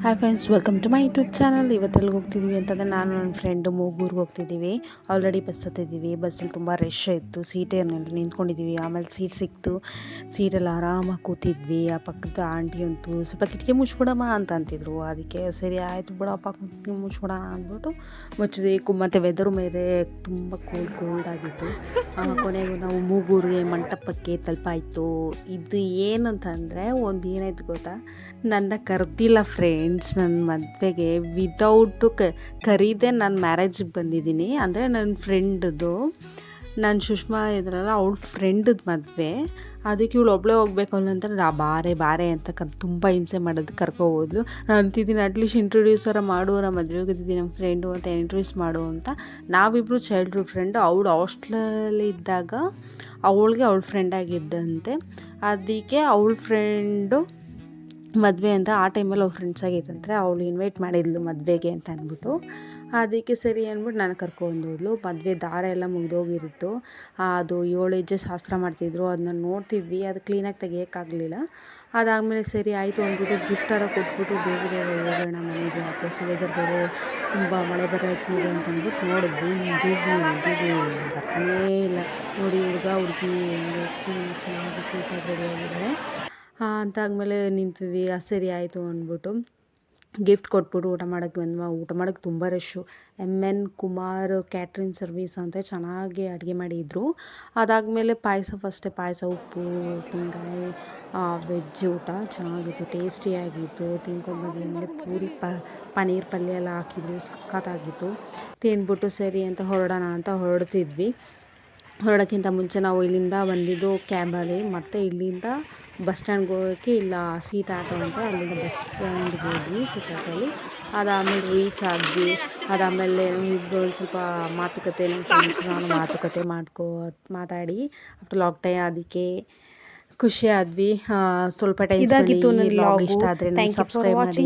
Hi friends, welcome to my YouTube channel. ಇವತ್ತೆಲ್ಲಿಗೆ ಹೋಗ್ತಿದ್ವಿ ಅಂತಂದರೆ ನಾನು ನನ್ನ ಫ್ರೆಂಡು ಮೂಗೂರಿಗೆ ಹೋಗ್ತಿದ್ದೀವಿ. ಆಲ್ರೆಡಿ ಬಸ್ ಹತ್ತಿದ್ದೀವಿ. ಬಸ್ಸಲ್ಲಿ ತುಂಬ ರಶ್ ಇತ್ತು, ಸೀಟೇ ಇರಲಿಲ್ಲ, ನಿಂತ್ಕೊಂಡಿದ್ದೀವಿ. ಆಮೇಲೆ ಸೀಟ್ ಸಿಕ್ತು. ಸೀಟಲ್ಲಿ ಆರಾಮಾಗಿ ಕೂತಿದ್ವಿ. ಆ ಪಕ್ಕದ ಆಂಟಿ ಅಂತೂ ಸ್ವಲ್ಪ ಕಿಟಕಿ ಮುಚ್ಚಿಬಿಡಮ್ಮ ಅಂತ ಅಂತಿದ್ರು. ಅದಕ್ಕೆ ಸರಿ ಆಯಿತು ಬಿಡಪ್ಪ, ಕಿಟಕಿ ಮುಚ್ಚಿಬಿಡೋಣ ಅಂದ್ಬಿಟ್ಟು ಮುಚ್ಚಿದ್ವಿ. ಮತ್ತು ವೆದರು ಮೇಲೆ ತುಂಬ ಕೋಲ್ಡ್ ಆಗಿತ್ತು. ಕೊನೆಗೂ ನಾವು ಮೂಗೂರಿಗೆ ಮಂಟಪಕ್ಕೆ ತಲುಪಾಯಿತು. ಇದು ಏನಂತಂದರೆ ಒಂದು ಏನಾಯ್ತು ಗೊತ್ತಾ, ನನ್ನ ಕರೆದಿಲ್ಲ ಫ್ರೆಂಡ್ಸ್ ನನ್ನ ಮದುವೆಗೆ. ವಿತೌಟು ಕರೀದೆ ನಾನು ಮ್ಯಾರೇಜಿಗೆ ಬಂದಿದ್ದೀನಿ. ಅಂದರೆ ನನ್ನ ಫ್ರೆಂಡದು, ನಾನು ಸುಷ್ಮಾ ಇದ್ರಲ್ಲ ಅವಳ ಫ್ರೆಂಡದ ಮದುವೆ. ಅದಕ್ಕೆ ಇವಳು ಒಬ್ಬಳೇ ಹೋಗ್ಬೇಕು ಅಂತ ಬಾರೆ ಅಂತ ತುಂಬ ಹಿಂಸೆ ಮಾಡೋದು ಕರ್ಕೋಬೋದು. ನಾನು ಅಂತಿದ್ದೀನಿ ಅಟ್ಲೀಸ್ಟ್ ಇಂಟ್ರೊಡ್ಯೂಸರ ಮಾಡು, ನಮ್ಮ ಮದುವೆಗೆ ಇದ್ದಿದ್ದೀನಿ ನಮ್ಮ ಫ್ರೆಂಡು ಅಂತ ಇಂಟ್ರೊಡ್ಯೂಸ್ ಮಾಡು ಅಂತ. ನಾವಿಬ್ಬರು ಚೈಲ್ಡ್ಹುಡ್ ಫ್ರೆಂಡು. ಅವಳು ಹಾಸ್ಟ್ಲಲ್ಲಿ ಇದ್ದಾಗ ಅವಳಿಗೆ ಅವಳ ಫ್ರೆಂಡ್ ಆಗಿದ್ದಂತೆ. ಅದಕ್ಕೆ ಅವಳ ಫ್ರೆಂಡು ಮದುವೆ ಅಂತ ಆ ಟೈಮಲ್ಲಿ ಅವ್ಳ ಫ್ರೆಂಡ್ಸ್ ಆಗೈತಂದರೆ ಅವಳು ಇನ್ವೈಟ್ ಮಾಡಿದ್ಲು ಮದುವೆಗೆ ಅಂತ ಅಂದ್ಬಿಟ್ಟು. ಅದಕ್ಕೆ ಸರಿ ಅಂದ್ಬಿಟ್ಟು ನಾನು ಕರ್ಕೊಂಡೋದ್ಲು. ಮದುವೆ ದಾರ ಎಲ್ಲ ಮುಗಿದೋಗಿರುತ್ತು. ಅದು 7 ಹೆಜ್ಜೆ ಶಾಸ್ತ್ರ ಮಾಡ್ತಿದ್ರು, ಅದನ್ನ ನೋಡ್ತಿದ್ವಿ. ಅದು ಕ್ಲೀನಾಗಿ ತೆಗಿಯೋಕ್ಕಾಗಲಿಲ್ಲ. ಅದಾದಮೇಲೆ ಸರಿ ಆಯಿತು ಅಂದ್ಬಿಟ್ಟು ಗಿಫ್ಟಾರ ಕೊಟ್ಬಿಟ್ಟು ಬೇಗ ಹೋಗೋಣ ಮನೆಗೆ ವಾಪಸ್. ವೆದರ್ ಬೇರೆ ತುಂಬ ಮಳೆ ಬರೋಕ್ಕಿದೆ ಅಂತ ಅಂದ್ಬಿಟ್ಟು ನೋಡಿದ್ವಿ. ನಿಂತಿದ್ವಿ ಬರ್ತಾನೇ ಇಲ್ಲ. ನೋಡಿ ಹುಡುಗ ಹುಡುಗಿ ಹೆಂಗೆ ಚೆನ್ನಾಗಿ ಕ್ಯೂಟಾಗಿ ರೆಡಿ ಆಗಿದ್ದಾರೆ ಅಂತಾದ್ಮೇಲೆ ನಿಂತಿದ್ವಿ. ಸರಿ ಆಯಿತು ಅಂದ್ಬಿಟ್ಟು ಗಿಫ್ಟ್ ಕೊಟ್ಬಿಟ್ಟು ಊಟ ಮಾಡೋಕ್ಕೆ ಬಂದ್ವಾ. ಊಟ ಮಾಡೋಕ್ಕೆ ತುಂಬ rush. MN Kumar catering service ಅಂತ ಚೆನ್ನಾಗಿ ಅಡುಗೆ ಮಾಡಿದರು. ಅದಾದಮೇಲೆ ಪಾಯಸ ಉಪ್ಪು ಉಪ್ಪಿನಕಾಯಿ ವೆಜ್ ಊಟ ಚೆನ್ನಾಗಿತ್ತು, ಟೇಸ್ಟಿಯಾಗಿತ್ತು. ತಿನ್ಕೊಂಡ್ಬಂದು ಪೂರಿ ಪನ್ನೀರ್ ಪಲ್ಯ ಎಲ್ಲ ಹಾಕಿದ್ರು, ಸಖತ್ತಾಗಿತ್ತು. ತಿಂದ್ಬಿಟ್ಟು ಸರಿ ಅಂತ ಹೊರಡೋಣ ಅಂತ ಹೊರಡೋಕ್ಕಿಂತ ಮುಂಚೆ ನಾವು ಇಲ್ಲಿಂದ ಬಂದಿದ್ದು ಕ್ಯಾಬಲ್ಲಿ. ಮತ್ತು ಇಲ್ಲಿಂದ ಬಸ್ ಸ್ಟ್ಯಾಂಡ್ಗೆ ಹೋಗೋಕ್ಕೆ ಇಲ್ಲ ಸೀಟ್ ಆಟೋ ಅಂತ ಅಲ್ಲಿಂದ ಬಸ್ ಸ್ಟ್ಯಾಂಡ್ಗೆ ಹೋದ್ವಿ ಸೀಟಾಟೋಲ್ಲಿ. ಅದಾದಮೇಲೆ ರೀಚ್ ಆದ್ವಿ. ಅದಾದಮೇಲೆ ಇಬ್ಬರು ಸ್ವಲ್ಪ ಮಾತುಕತೆ, ನಮ್ಮ ಫ್ರೆಂಡ್ಸ್ ನಾನು ಮಾತಾಡಿ ಆಫ್ಟರ್ ಲಾಂಗ್ ಟೈಮ್ ಅದಕ್ಕೆ ಖುಷಿ ಆದ್ವಿ. ಸ್ವಲ್ಪ ಟೈಮ್ ಇದಾಗಿತ್ತು. ನನ್ನ ಲಾಗ್ ಇಷ್ಟ ಆದರೆ ಸಬ್ಸ್ಕ್ರೈಬ್ ಮಾಡಿ.